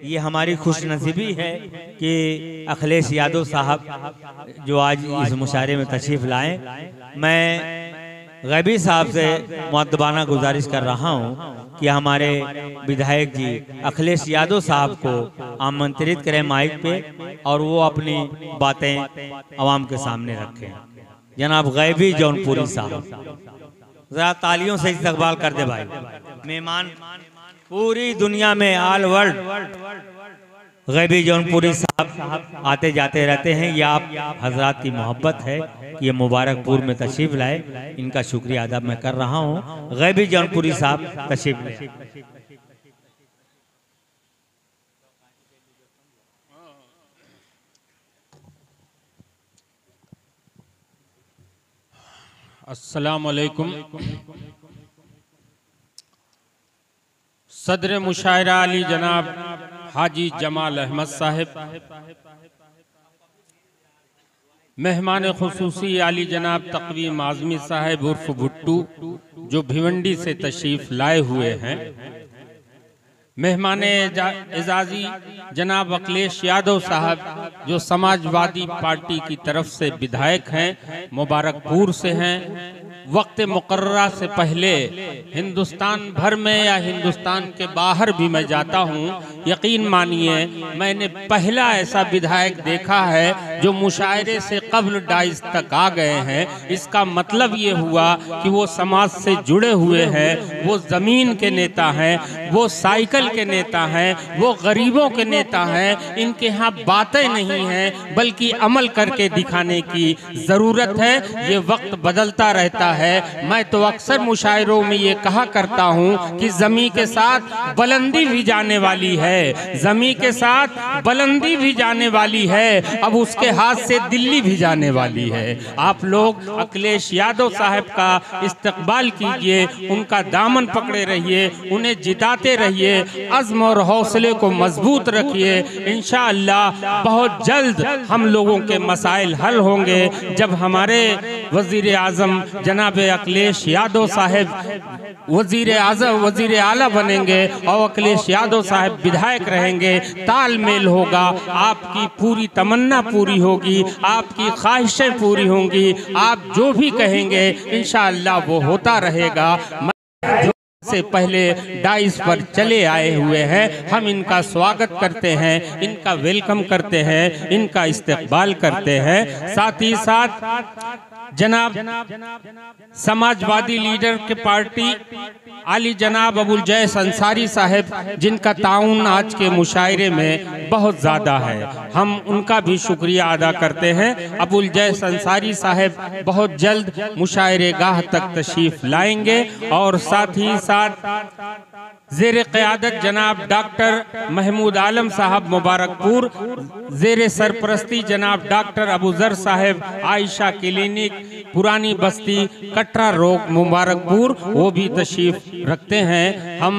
ये हमारी खुशनसीबी है कि अखिलेश यादव साहब जो आज इस मुशायरे में तशरीफ़ लाएं। मैं गैबी साहब से मुअद्दबाना गुजारिश कर रहा हूँ कि हमारे विधायक जी अखिलेश यादव साहब को आमंत्रित करें माइक पे और वो अपनी बातें आवाम के सामने रखें। जनाब गैबी जौनपुरी साहब, जरा तालियों से इस्तकबाल कर दे भाई। मेहमान पूरी दुनिया में ऑल वर्ल्ड गैबी जौनपुरी साहब आते जाते रहते हैं। ये आप हजरात की मोहब्बत है कि ये मुबारकपुर में तशरीफ लाए। इनका शुक्रिया अदा मैं कर रहा हूँ। गैबी जौनपुरी साहब तशरीफ लाए। अस्सलाम वालेकुम। सदर मुशायरा अली जनाब हाजी जमाल अहमद साहिब, मेहमान खुसूसी आली जनाब तकवीम आज़मी साहिब उर्फ भुट्टू जो भिवंडी से तशरीफ लाए हुए हैं, मेहमान एजाजी जनाब अखिलेश यादव साहब जो समाजवादी पार्टी की तरफ से विधायक हैं, मुबारकपुर से हैं। वक्त मुकर्ररा से पहले हिंदुस्तान भर में या हिंदुस्तान के बाहर भी मैं जाता हूँ, यकीन मानिए मैंने पहला ऐसा विधायक देखा है जो मुशायरे से कब्ल डाइस तक आ गए हैं। इसका मतलब ये हुआ कि वो समाज से जुड़े हुए हैं, वो ज़मीन के नेता हैं, वो साइकिल के नेता हैं, वो गरीबों के नेता हैं। इनके यहाँ बातें नहीं हैं बल्कि अमल करके दिखाने की ज़रूरत है। ये वक्त बदलता रहता है। मैं तो अक्सर मुशायरों में ये कहा करता हूँ कि ज़मीन के साथ बुलंदी भी जाने वाली है, ज़मीन के साथ बुलंदी भी जाने वाली है, अब उसके हाथ से दिल्ली भी जाने वाली है। आप लोग अखिलेश यादव साहब का इस्तकबाल कीजिए, उनका दामन पकड़े रहिए, उन्हें जिताते रहिए, अज़्म और हौसले को मजबूत रखिए। इंशाअल्लाह बहुत जल्द हम लोगों के मसाइल हल होंगे। जब हमारे वज़ीर आज़म जनाब अखिलेश यादव साहब वज़ीर आला बनेंगे और अखिलेश यादव साहब विधायक रहेंगे, तालमेल होगा, आपकी पूरी तमन्ना पूरी होगी, आपकी ख्वाहिशें पूरी होंगी, आप जो भी कहेंगे इंशाअल्लाह वो होता रहेगा। से पहले डाइस पर चले आए हुए हैं, हम इनका स्वागत करते हैं, इनका वेलकम करते हैं, इनका इस्तकबाल करते हैं। साथ ही साथ जनाब समाजवादी लीडर के पार्टी आली जनाब अबुल जैस अंसारी साहब जिनका ताउन आज के मुशायरे में बहुत ज़्यादा है, हम उनका भी शुक्रिया अदा करते हैं। अबुल जैस अंसारी साहब बहुत जल्द मुशायरे गाह तक तशरीफ लाएंगे और साथ ही साथ ज़ेर क़यादत जनाब डॉक्टर महमूद आलम साहब मुबारकपुर, ज़ेर सरपरस्ती जनाब डॉक्टर अबू ज़र साहब आयशा क्लिनिक पुरानी बस्ती कटरा रोड मुबारकपुर, वो भी तशरीफ रखते हैं। हम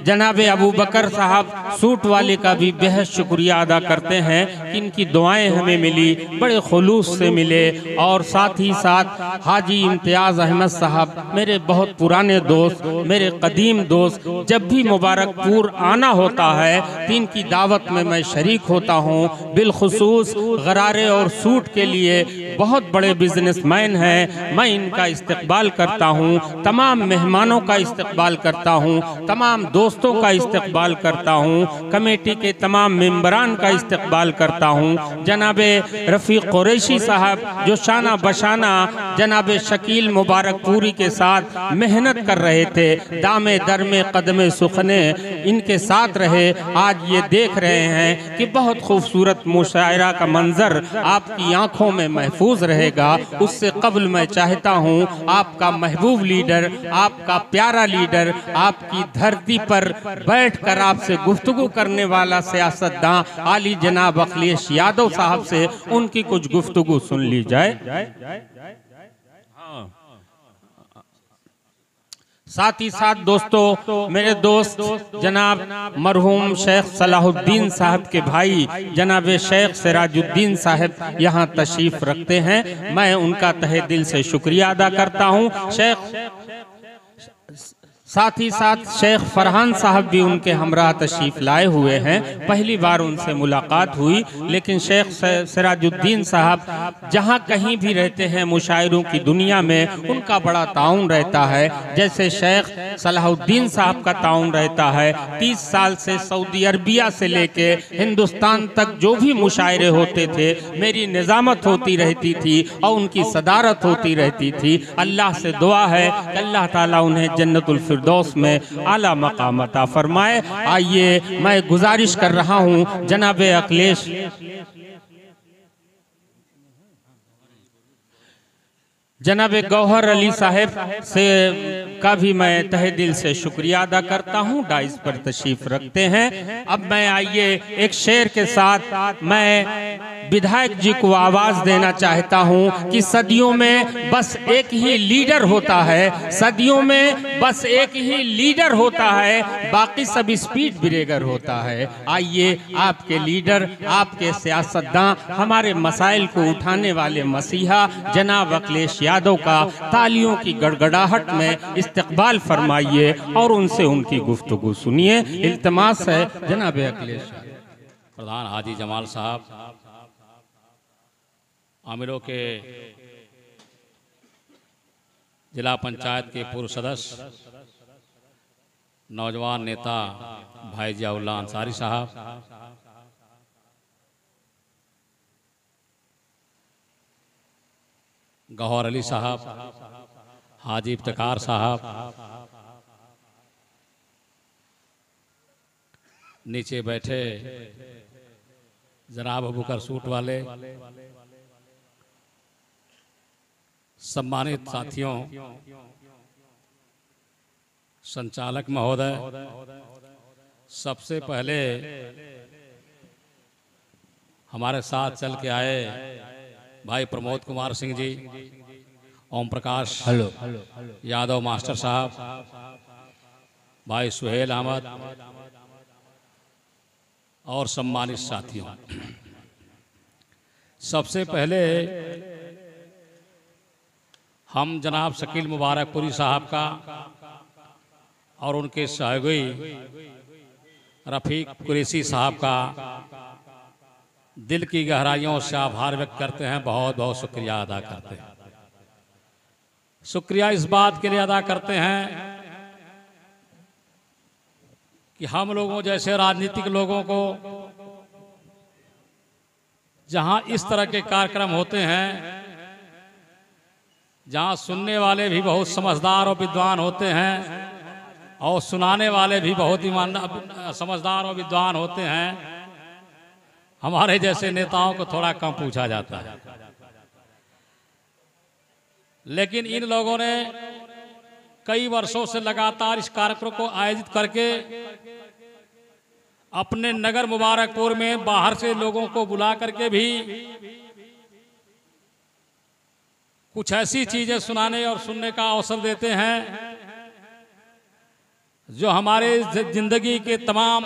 जनाब अबू बकर साहब सूट वाले का भी बेहद शुक्रिया अदा करते हैं कि इनकी दुआएं हमें मिली, बड़े खुलूस से मिले। और साथ ही साथ हाजी इम्तियाज़ अहमद साहब मेरे बहुत पुराने दोस्त, मेरे कदीम दोस्त, जब भी मुबारकपुर आना होता है तो इनकी दावत में मैं शरीक होता हूँ। बिलखुसूस गरारे और सूट के लिए बहुत बड़े बिजनेसमैन हैं, मैं इनका इस्तकबाल करता हूँ, तमाम मेहमानों का इस्तकबाल करता हूँ, तमाम दोस्तों का इस्तकबाल करता हूँ, कमेटी के तमाम मेंबरान का इस्तकबाल करता हूँ। जनाबे रफ़ीक कुरैशी साहब जो शाना बशाना जनाबे शकील मुबारकपुरी के साथ मेहनत कर रहे थे, दामे दरमे कदमे सुखने इनके साथ रहे, आज ये देख रहे हैं कि बहुत खूबसूरत मुशायरा का मंजर आपकी आंखों में महफूज रहेगा। उससे कबल मैं चाहता हूँ आपका महबूब लीडर, आपका प्यारा लीडर, आपकी धरती पर बैठकर आपसे गुफ्तगू करने वाला सियासतदान आली जनाब अखिलेश यादव साहब से उनकी कुछ गुफ्तगू सुन ली जाए। साथ ही साथ दोस्तों, मेरे दोस्त जनाब मरहूम शेख सलाहुद्दीन साहब के भाई जनाब शेख सिराजुद्दीन साहब यहाँ तशरीफ रखते हैं, मैं उनका तहे दिल से शुक्रिया अदा करता हूँ। शेख साथ ही साथ शेख फरहान साहब भी उनके हमरा तशरीफ लाए हुए हैं। पहली बार उनसे मुलाकात हुई, लेकिन शेख सिराजुद्दीन साहब जहाँ कहीं भी रहते हैं मुशायरों की दुनिया में उनका बड़ा ताउन रहता है। जैसे शेख सलाहुद्दीन साहब का ताउन रहता है। 30 साल से सऊदी अरबिया से लेके हिंदुस्तान तक जो भी मुशायरे होते थे मेरी निजामत होती रहती थी और उनकी सदारत होती रहती थी। अल्लाह से दुआ है कि अल्लाह ताला उन्हें जन्नतुल फिरदौस में आला मकाम अता फरमाए। आइए मैं गुजारिश कर रहा हूं जनाब अखिलेश जनाब गौहर अली साहब से का भी मैं तहे दिल से शुक्रिया अदा करता हूं, डाइस पर तशरीफ रखते हैं। अब मैं आइए एक शेर के साथ मैं विधायक जी को आवाज देना चाहता हूं कि सदियों में बस एक ही लीडर होता है, सदियों में बस एक ही लीडर होता है, बाकी सब स्पीड ब्रेकर होता है। आइए आपके लीडर, आपके सियासतदां, हमारे मसाइल को उठाने वाले मसीहा जनाब अखिलेश यादव का तालियों की गड़गड़ाहट में इस्तकबाल फरमाइए और उनसे उनकी गुफ्तगू सुनिए। इल्तमास है जनाब अखिलेश। प्रधान हाजी जमाल साहब, आमिरों के जिला पंचायत के पूर्व सदस्य, नौजवान नेता भाई जियाउल्लाह अंसारी साहब, गौहर अली साहब, हाजी इफ्तिकार साहब, नीचे बैठे जनाब अबूकर सूट वाले, सम्मानित साथियों, संचालक महोदय, सबसे पहले हमारे साथ चल के आए भाई प्रमोद कुमार सिंह जी, ओम प्रकाश यादव मास्टर साहब, भाई सुहेल अहमद और सम्मानित साथियों, सबसे पहले हम जनाब शकील मुबारकपुरी साहब का और उनके सहयोगी रफीक कुरैशी साहब का दिल की गहराइयों से आभार व्यक्त करते हैं, बहुत बहुत शुक्रिया अदा करते हैं। शुक्रिया इस बात के लिए अदा करते हैं कि हम लोगों जैसे राजनीतिक लोगों को जहां इस तरह के कार्यक्रम होते हैं, जहां सुनने वाले भी बहुत समझदार और विद्वान होते हैं और सुनाने वाले भी बहुत ईमानदार समझदार और विद्वान होते हैं, हमारे जैसे नेताओं को थोड़ा कम पूछा जाता है। लेकिन इन लोगों ने कई वर्षों से लगातार इस कार्यक्रम को आयोजित करके अपने नगर मुबारकपुर में बाहर से लोगों को बुला करके भी कुछ ऐसी चीजें सुनाने और सुनने का अवसर देते हैं जो हमारे जिंदगी के तमाम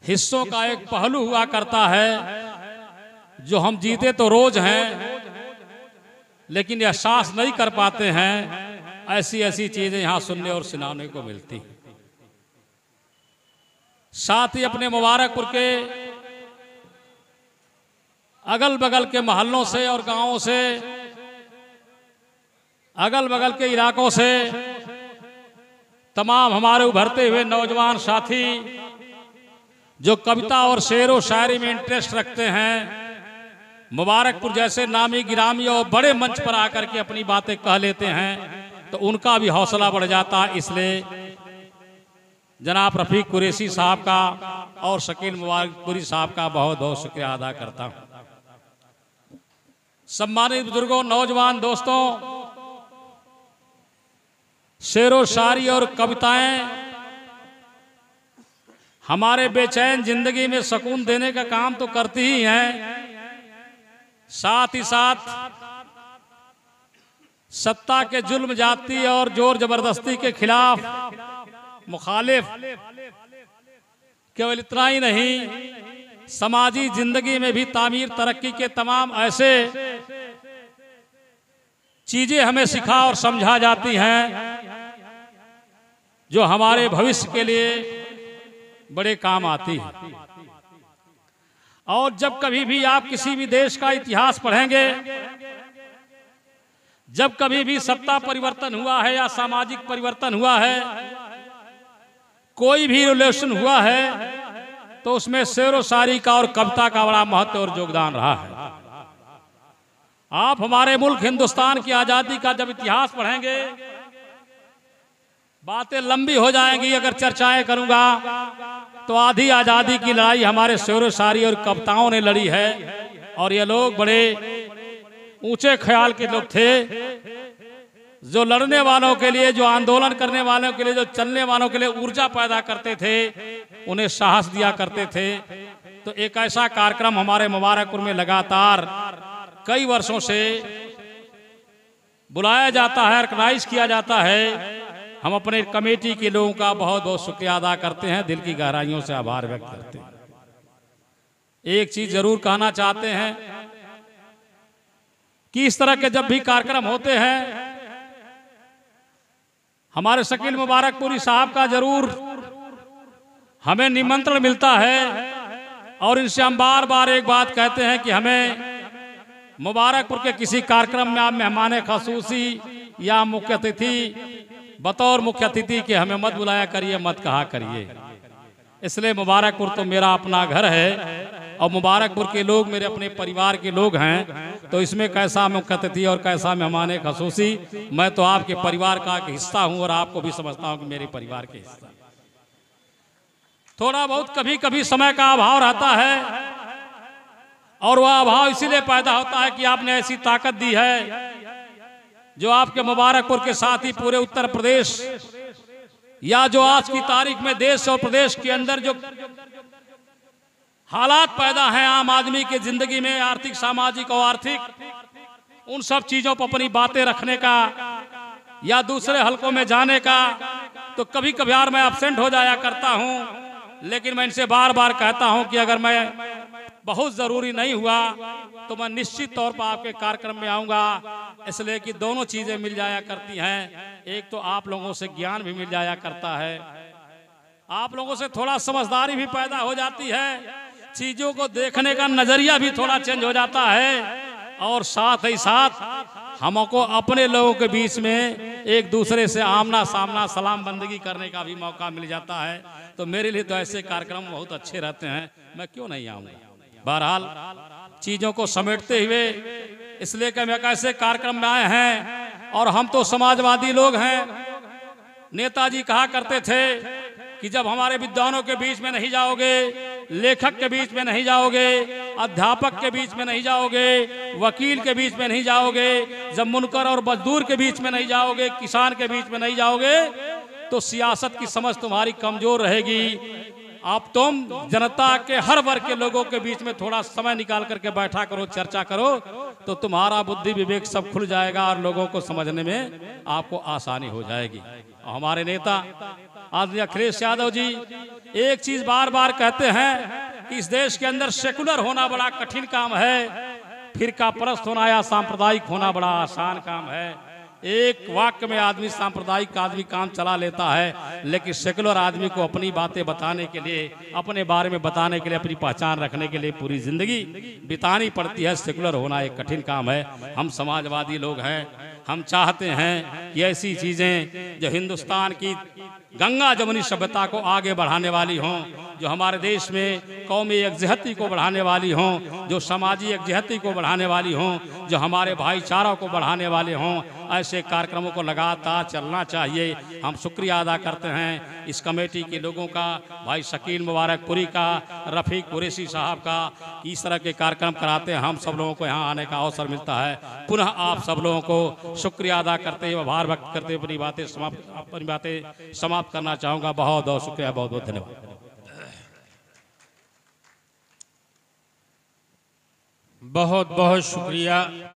हिस्सों का एक पहलू हुआ करता है, जो हम जीते तो रोज हैं लेकिन एहसास नहीं कर पाते हैं। ऐसी ऐसी चीजें यहां सुनने और सुनाने को मिलती हैं। साथ ही अपने मुबारकपुर के अगल बगल के मोहल्लों से और गांवों से, अगल बगल के इलाकों से तमाम हमारे उभरते हुए नौजवान साथी जो कविता और शेर व शायरी में इंटरेस्ट रखते हैं, मुबारकपुर जैसे नामी गिरामी और बड़े मंच पर आकर के अपनी बातें कह लेते हैं, तो उनका भी हौसला बढ़ जाता है। इसलिए जनाब रफीक कुरैशी साहब का और शकील मुबारकपुरी साहब का बहुत बहुत शुक्रिया अदा करता हूं। सम्मानित बुजुर्गों, नौजवान दोस्तों, शेर व शायरी और कविताएं हमारे बेचैन जिंदगी में सुकून देने का काम तो करती ही हैं, साथ ही साथ सत्ता के जुल्म जाती और जोर जबरदस्ती के खिलाफ मुखालिफ केवल इतना ही नहीं, समाजी जिंदगी में भी तामीर तरक्की के तमाम ऐसे चीजें हमें सिखा और समझा जाती हैं जो हमारे भविष्य के लिए बड़े काम आती है। और जब कभी भी आप किसी भी देश का इतिहास पढ़ेंगे, जब कभी भी सत्ता परिवर्तन हुआ है या सामाजिक परिवर्तन हुआ है, कोई भी रिवॉल्यूशन हुआ है, तो उसमें शेर व शायरी का और कविता का बड़ा महत्व और योगदान रहा है। आप हमारे मुल्क हिंदुस्तान की आजादी का जब इतिहास पढ़ेंगे, बातें लंबी हो जाएंगी। अगर चर्चाएं करूंगा तो आधी आजादी की लड़ाई हमारे शेर व शायरी और कविताओं ने लड़ी है। और ये लोग बड़े ऊंचे ख्याल के लोग थे, जो लड़ने वालों के लिए, जो आंदोलन करने वालों के लिए, जो चलने वालों के लिए ऊर्जा पैदा करते थे, उन्हें साहस दिया करते थे। तो एक ऐसा कार्यक्रम हमारे मुबारकपुर में लगातार कई वर्षों से बुलाया जाता है, ऑर्गेनाइज किया जाता है। हम अपने कमेटी के लोगों का बहुत बहुत शुक्रिया अदा करते हैं, दिल की गहराइयों से आभार व्यक्त करते हैं। एक चीज जरूर कहना चाहते हैं कि इस तरह के जब भी कार्यक्रम होते हैं, हमारे शकील मुबारकपुरी साहब का जरूर हमें निमंत्रण मिलता है और इनसे हम बार बार एक बात कहते हैं कि हमें मुबारकपुर के किसी कार्यक्रम में आप मेहमान खसूसी या मुख्य अतिथि, बतौर मुख्य अतिथि के हमें मत बुलाया करिए, मत कहा करिए। इसलिए मुबारकपुर तो मेरा अपना घर है और मुबारकपुर के लोग मेरे अपने परिवार के लोग हैं। तो इसमें कैसा मुख्य अतिथि और कैसा मेहमान खसूसी, मैं तो आपके परिवार का एक हिस्सा हूं और आपको भी समझता हूं कि मेरे परिवार के हिस्सा। थोड़ा बहुत कभी कभी समय का अभाव रहता है और वह अभाव इसीलिए पैदा होता है कि आपने ऐसी ताकत दी है जो आपके मुबारकपुर के साथ ही पूरे उत्तर प्रदेश या जो आज की तारीख में देश और प्रदेश के अंदर जो हालात पैदा हैं आम आदमी की जिंदगी में, आर्थिक, सामाजिक और आर्थिक, उन सब चीजों पर अपनी बातें रखने का या दूसरे हलकों में जाने का, तो कभी कभार मैं एब्सेंट हो जाया करता हूं। लेकिन मैं इनसे बार बार कहता हूं कि अगर मैं बहुत जरूरी नहीं हुआ तो मैं निश्चित तौर पर आपके कार्यक्रम में आऊंगा, इसलिए कि दोनों चीजें मिल जाया करती हैं। एक तो आप लोगों से ज्ञान भी मिल जाया करता है, आप लोगों से थोड़ा समझदारी भी पैदा हो जाती है, चीजों को देखने का नजरिया भी थोड़ा चेंज हो जाता है और साथ ही साथ हमको अपने लोगों के बीच में एक दूसरे से आमना सामना सलाम बंदगी करने का भी मौका मिल जाता है। तो मेरे लिए तो ऐसे कार्यक्रम बहुत अच्छे रहते हैं, मैं क्यों नहीं आऊँगा। बहरहाल चीजों को समेटते हुए इसलिए कि हम एक ऐसे कार्यक्रम में आए हैं और हम तो समाजवादी लोग हैं। नेताजी कहा करते थे कि जब हमारे विद्वानों के बीच में नहीं जाओगे, लेखक के बीच में नहीं जाओगे, अध्यापक के बीच में नहीं जाओगे, वकील के बीच में नहीं जाओगे, जब मुनकर और मजदूर के बीच में नहीं जाओगे, किसान के बीच में नहीं जाओगे, तो सियासत की समझ तुम्हारी कमजोर रहेगी। आप तुम जनता के हर वर्ग के लोगों के बीच में थोड़ा समय निकाल करके बैठा करो, चर्चा करो, तो तुम्हारा बुद्धि विवेक सब खुल जाएगा और लोगों को समझने में आपको आसानी हो जाएगी। हमारे नेता आदरणीय अखिलेश यादव जी एक चीज बार बार कहते हैं कि इस देश के अंदर सेकुलर होना बड़ा कठिन काम है, फिरका परस्त होना या सांप्रदायिक होना बड़ा आसान काम है। एक वाक्य में आदमी सांप्रदायिक आदमी काम चला लेता है, लेकिन सेकुलर आदमी को अपनी बातें बताने के लिए, अपने बारे में बताने के लिए, अपनी पहचान रखने के लिए पूरी जिंदगी बितानी पड़ती है। सेकुलर होना एक कठिन काम है। हम समाजवादी लोग हैं, हम चाहते हैं कि ऐसी चीजें जो हिंदुस्तान की गंगा जमुनी सभ्यता को आगे बढ़ाने वाली हों, जो हमारे देश में कौमी यकजहती को बढ़ाने वाली हों, जो समाजी यकजहती को बढ़ाने वाली हों, जो हमारे भाईचारा को बढ़ाने वाले हों, ऐसे कार्यक्रमों को लगातार चलना चाहिए। हम शुक्रिया अदा करते हैं इस कमेटी के लोगों का, भाई शकील मुबारकपुरी का, रफ़ीक कुरैशी साहब का, इस तरह के कार्यक्रम कराते हैं। हम सब लोगों को यहाँ आने का अवसर मिलता है। पुनः आप सब लोगों को शुक्रिया अदा करते हुए, आभार व्यक्त करते हुए अपनी बातें समाप्त करना चाहूँगा। बहुत बहुत शुक्रिया, बहुत बहुत धन्यवाद। बहुत बहुत शुक्रिया।